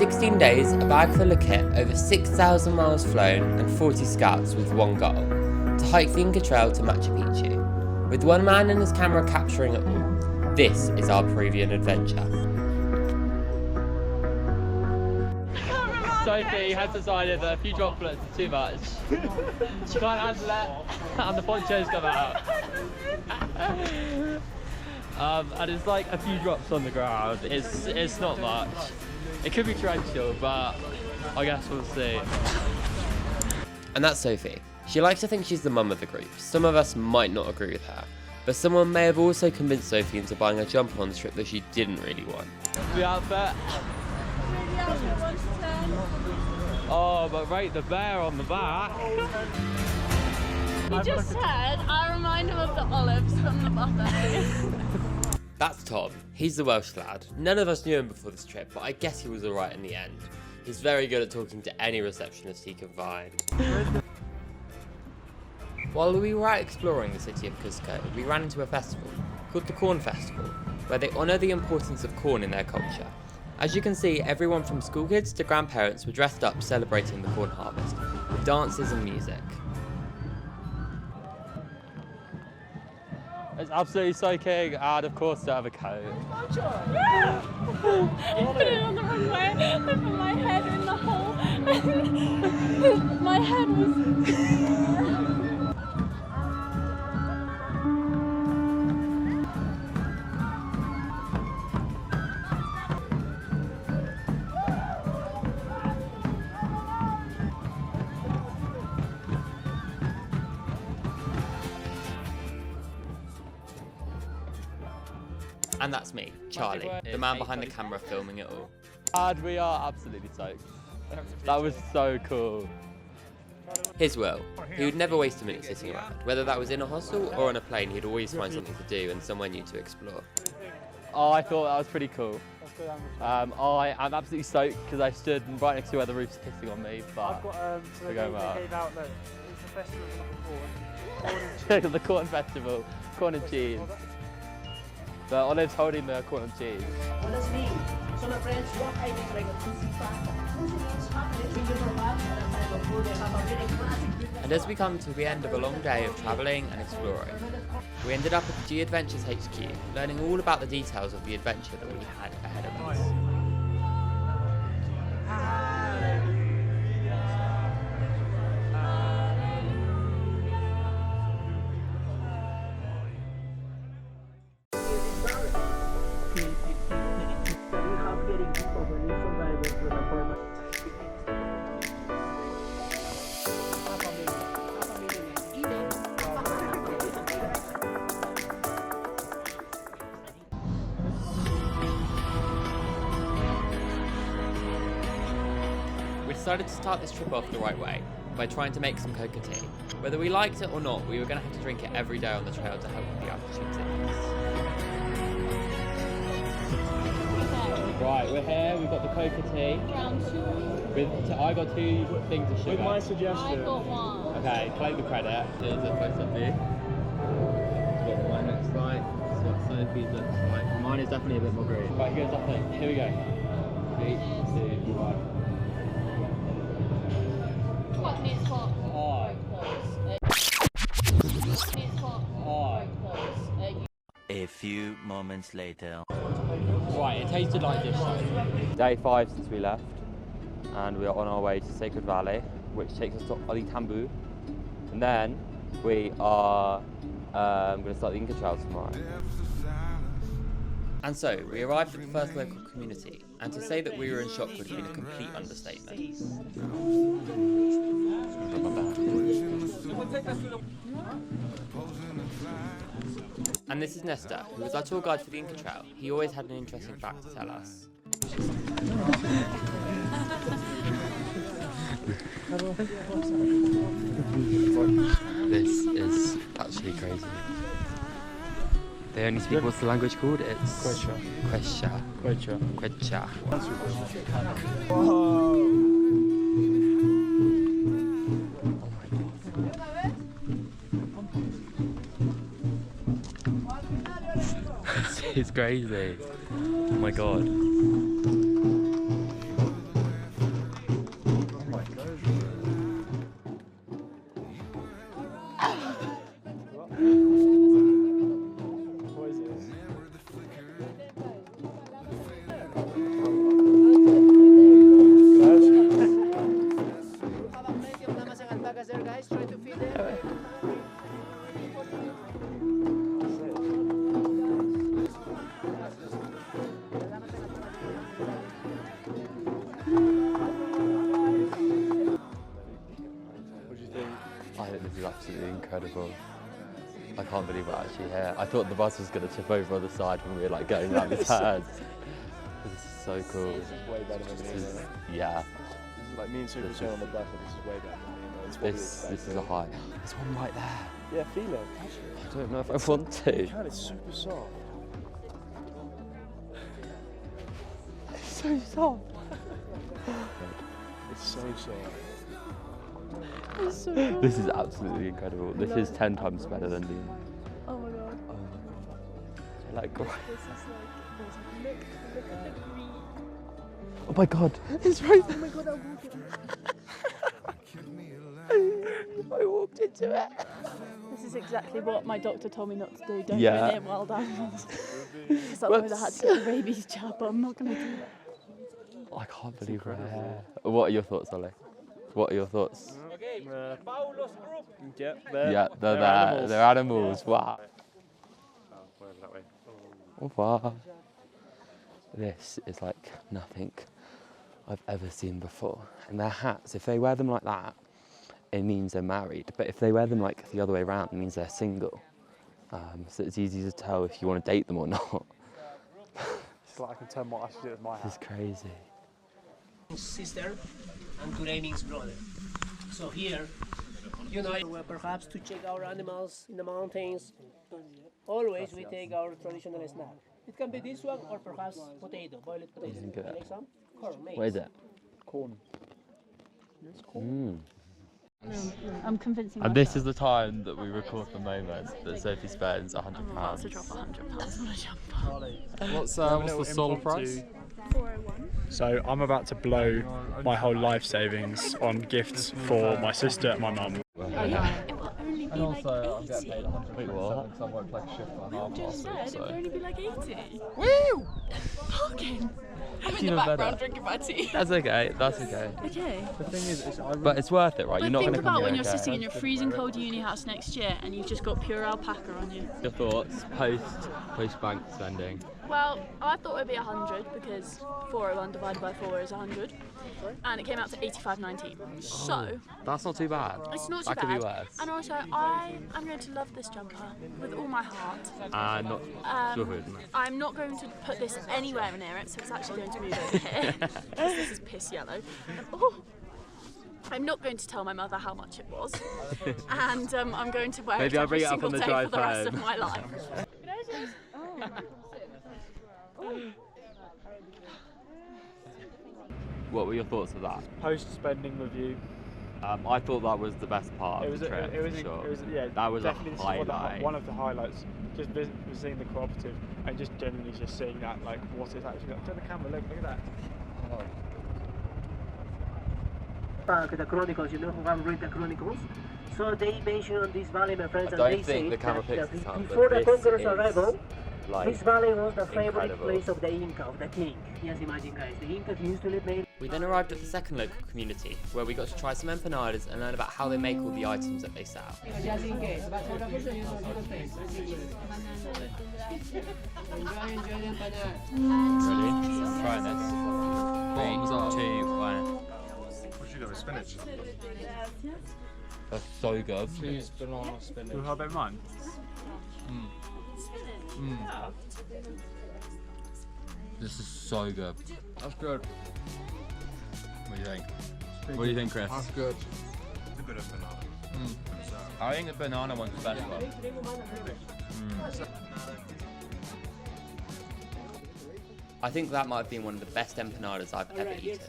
16 days, a bag full of kit, over 6,000 miles flown, and 40 scouts with one goal: to hike the Inca Trail to Machu Picchu. With one man and his camera capturing it all, this is our Peruvian adventure. Sophie has decided that a few droplets are too much. She can't handle it, and the poncho's come out. And it's like a few drops on the ground. It's not much. It could be torrential, but I guess we'll see. And that's Sophie. She likes to think she's the mum of the group. Some of us might not agree with her, but someone may have also convinced Sophie into buying a jumper on the trip that she didn't really want. The outfit. Oh, but rate the bear on the back. He just said, I remind him of the olives from the butter. That's Tom. He's the Welsh lad. None of us knew him before this trip, but I guess he was alright in the end. He's very good at talking to any receptionist he can find. While we were out exploring the city of Cusco, we ran into a festival called the Corn Festival, where they honour the importance of corn in their culture. As you can see, everyone from school kids to grandparents were dressed up celebrating the corn harvest, with dances and music. It's absolutely soaking, and of course, to have a coat. I put it on the wrong way. I put my head in the hole. My head was... And that's me, Charlie, the man behind the camera filming it all. And we are absolutely soaked. That was so cool. Here's Will. He would never waste a minute sitting around. Whether that was in a hostel or on a plane, he'd always find something to do and somewhere new to explore. Oh, I thought that was pretty cool. I am absolutely soaked because I stood right next to where the roof's pissing on me, but we're going well. It's a festival of corn. Check out the corn festival, corn and cheese. The Olive's holding the corn and cheese. And as we come to the end of a long day of travelling and exploring, we ended up at the G Adventures HQ, learning all about the details of the adventure that we had ahead of us. We decided to start this trip off the right way, by trying to make some coca tea. Whether we liked it or not, we were going to have to drink it every day on the trail to help with the altitude sickness. Right, we're here, we've got the coca tea. I got 2 things of sugar. With my suggestion. I got one. Okay, collect the credit. Here's a close up view. What mine looks like, this is what Sophie's looks like. Mine is definitely a bit more green. Right, here's that thing. Here we go. 3, 2, 1. What means what? Oh. Means what? Oh. A few moments later. Right, it tasted like this though. Day 5 since we left, and we are on our way to Sacred Valley, which takes us to Tambu, and then we are going to start the Inca Trail tomorrow. And so, we arrived at the first local community, and to say that we were in shock would have been a complete understatement. And this is Nesta, who was our tour guide for the Inca Trail. He always had an interesting fact to tell us. This is actually crazy. They only speak, what's the language called? It's Quechua. It's crazy. Oh my god. incredible. I can't believe we're actually here. I thought the bus was going to tip over on the side when we were like going around these turns. This is so cool. This is way better than me. Yeah. This is like me and Super Show on the bus, and this is way better than me. This is a high. There's one right there. Yeah, feel it. I don't know if I want to. God, it's super soft. It's so soft. It's so soft. It's so cool. This is absolutely incredible. This is 10 times better than the. Oh my god. Like, This is like, look at the green. oh my god, it's right there. Oh my god, I'm walking. I walked into it. This is exactly what my doctor told me not to do. Don't Yeah. go near wild animals. Because otherwise I had to get the rabies jab, but I'm not going to do that. I can't believe we're here. What are your thoughts, Ollie? What are your thoughts? Yeah, Yeah, they're there. animals. They're animals. Wow. That way. Oh, wow. This is like nothing I've ever seen before. And their hats, if they wear them like that, it means they're married. But if they wear them like the other way around, it means they're single. So it's easy to tell if you want to date them or not. It's like I can turn my eyes to it with my This is hat. crazy. Sister and Turening's brother. So here, we're perhaps to check our animals in the mountains. Always we take our traditional snack. It can be this one or perhaps potato, boiled potato. Isn't good. Like some corn, maize. What is it? Corn. It's corn. I'm convincing And this is the time that we record the moment that Sophie spends £100. I'm about to drop £100 on a jumper. What's the solar price? 401. So I'm about to blow my whole life savings on gifts for my sister and my mum. It will only be like 80. Wait, what? Because I won't play shift for an hour Just said it will only be like 80. Woo! Parking. I'm in Even the background better. drinking my tea. That's okay, that's okay. Okay. The thing is, But it's worth it, right? But You're not think going to come about here when you're again. sitting in your freezing cold uni house next year and you've just got pure alpaca on you. Your thoughts post bank spending? Well, I thought it'd be 100 because 401 divided by 4 is 100. And it came out to 85.19. So, That's not too bad. it's not too That bad. could be worse. And also, I'm going to love this jumper with all my heart. Not good. I'm not going to put this anywhere near it, so it's actually going to move over here. 'Cause this is piss yellow. I'm not going to tell my mother how much it was. And I'm going to wear Maybe it I'll every bring it up single on the day drive for the rest of home. my life. What were your thoughts of that? post-spending review. I thought that was the best part It of was, the trip. it was, yeah, That was a definitely this is highlight. one of the highlights. Just seeing the cooperative and just generally just seeing that, like what it's actually like. Turn the camera, look at that. The Chronicles, you know who have read the Chronicles? So they mention on this valley, my friends, I and don't they think say the camera that picks this up, before but the this conqueror's is, arrival, like, this valley was the favorite incredible. place of the Inca, of the king. Just imagine, guys, the Incas used to live there. We then arrived at the second local community, where we got to try some empanadas and learn about how they make all the items that they sell. Ready? Try this. Bottoms up. 2, 1. What should you do with spinach? That's so good. Cheese, banana, spinach. Do you have that in mind? This is so good. That's good. What do you think? What do you think, Chris? That's good. A bit of banana. I think the banana one's the best one. I think that might have been one of the best empanadas I've ever eaten.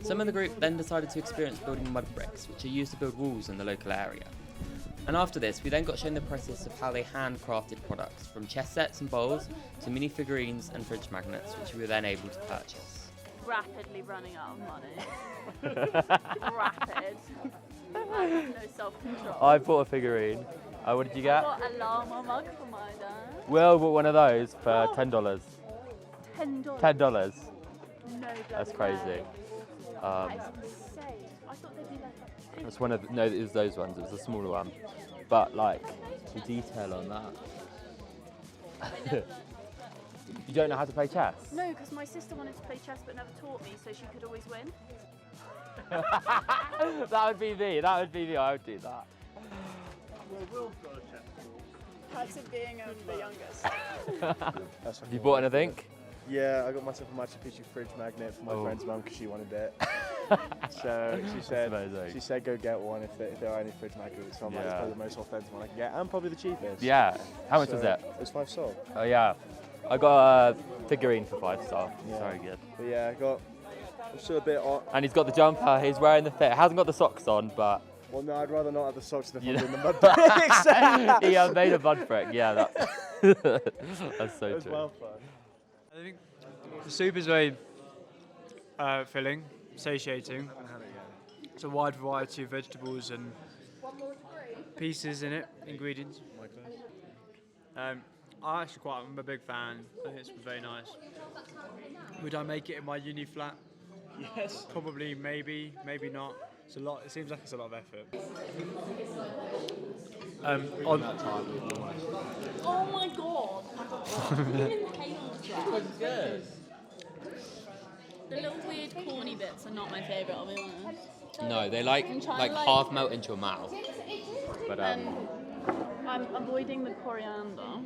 Some of the group then decided to experience building mud bricks, which are used to build walls in the local area. And after this, we then got shown the process of how they handcrafted products, from chess sets and bowls to mini figurines and fridge magnets, which we were then able to purchase. Rapidly running out of money. Rapid. I have no self-control. I bought a figurine. What did you get? Got a llama mug for my dad. Will bought one of those for $10. $10. $10. No bloody That's crazy. way. That is insane. I thought they'd be like It's one of no, it was those ones. It was a smaller one, but like the detail on that. You don't know how to play chess? No, because my sister wanted to play chess but never taught me, so she could always win. That would be me. That would be me. I would do that. Perks of being the youngest. Have you bought anything? Yeah, I got myself a Machu Picchu fridge magnet for my friend's mum because she wanted it. So she said go get one if there are any fridge magnets. So I'm like, it's probably the most authentic one I can get and probably the cheapest. Yeah. How much was it? It was $5. Oh yeah. I got a figurine for $5. Yeah. Very good. But yeah, I'm still a bit on. And he's got the jumper. He's wearing the fit. Hasn't got the socks on, but. Well, no, I'd rather not have the socks than You in the mud bricks. He made a mud brick. Yeah, that's so It was true. well fun. I think the soup is very filling, satiating. It's a wide variety of vegetables and pieces in it, ingredients. I'm a big fan. I think it's very nice. Would I make it in my uni flat? Yes. Probably, maybe not. It's a lot. It seems like it's a lot of effort. Oh my god! Good. The little weird corny bits are not my favourite, I'll be honest. No, they like I'm trying to, half melt into your mouth. But I'm avoiding the coriander.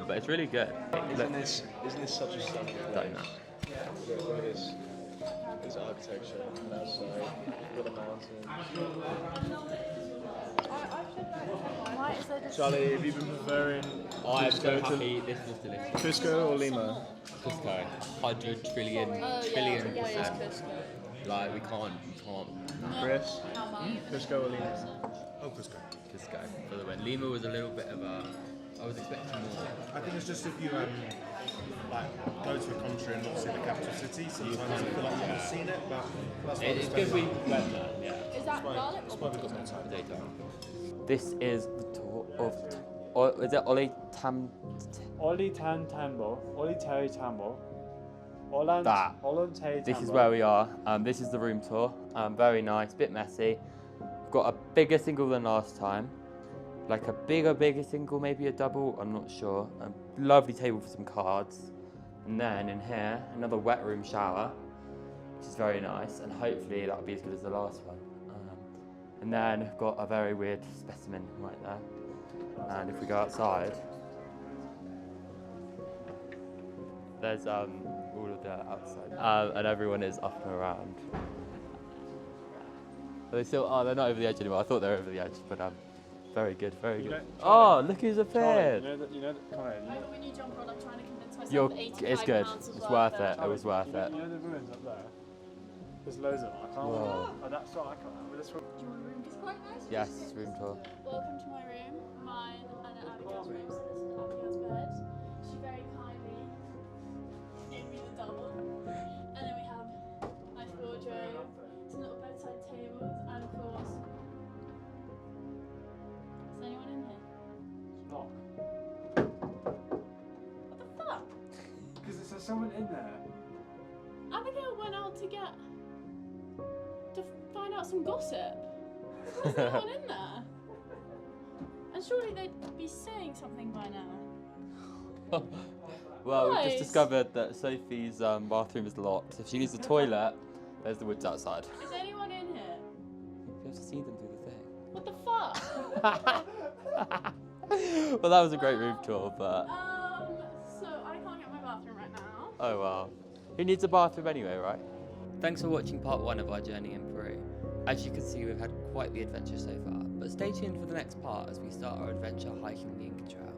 But it's really good. Isn't this such a stunning? Don't know. Look at this architecture outside. Got the mountains. Why is there just Charlie, have you been preferring I'm so happy. This was delicious. Cusco or Lima? Cusco, 100 trillion %. Like we can't. Chris? Cusco or Lima? Oh, Cusco. Cusco for the win. Lima was a little bit of a. I was expecting more. I think it's just if you like go to a country and not see the capital city, sometimes you feel like you've not seen it, but that's why It's because we went there. Yeah. is that garlic that's or why we've got more time. Potato. This is the tour of. Is it Oli Tam? Oli Tan Tambo. Oli Terry Tambo. That. Olante This is where we are. This is the room tour. Very nice, bit messy. We've got a bigger single than last time. Like a bigger single, maybe a double, I'm not sure. A lovely table for some cards. And then in here, another wet room shower, which is very nice. And hopefully that'll be as good as the last one. And then we've got a very weird specimen right there. And if we go outside, there's all of the outside. And everyone is up and around. They're not over the edge anymore. I thought they were over the edge, but very good, very good. Oh, look who's appeared! Come here. I know when you jump on, I'm trying to convince myself that 85 It's good. pounds was It's worth it. it. It was worth it. You know the ruins up there? There's loads of them. I can't. Whoa. Oh, that's what I can't. But this one. Do you want a room? It's quite nice. Yes, room tour. Welcome to my room, mine and Abigail's room. So this is Abigail's bed. She very kindly gave me the double. And then we have a nice wardrobe, some little bedside tables, and of course, is anyone in here? Knock. What the fuck? Because there's someone in there. Abigail went out to find out some gossip. There's no one in there. And surely they'd be saying something by now. Well, we Guys. just discovered that Sophie's bathroom is locked. If she needs the toilet, there's the woods outside. Is anyone in here? You have to see them through the thing. What the fuck? Well, that was a great room tour, but So I can't get my bathroom right now. oh well. Who needs a bathroom anyway, right? Thanks for watching part 1 of our journey in Peru. As you can see, we've had quite the adventure so far, but stay tuned for the next part as we start our adventure hiking the Inca Trail.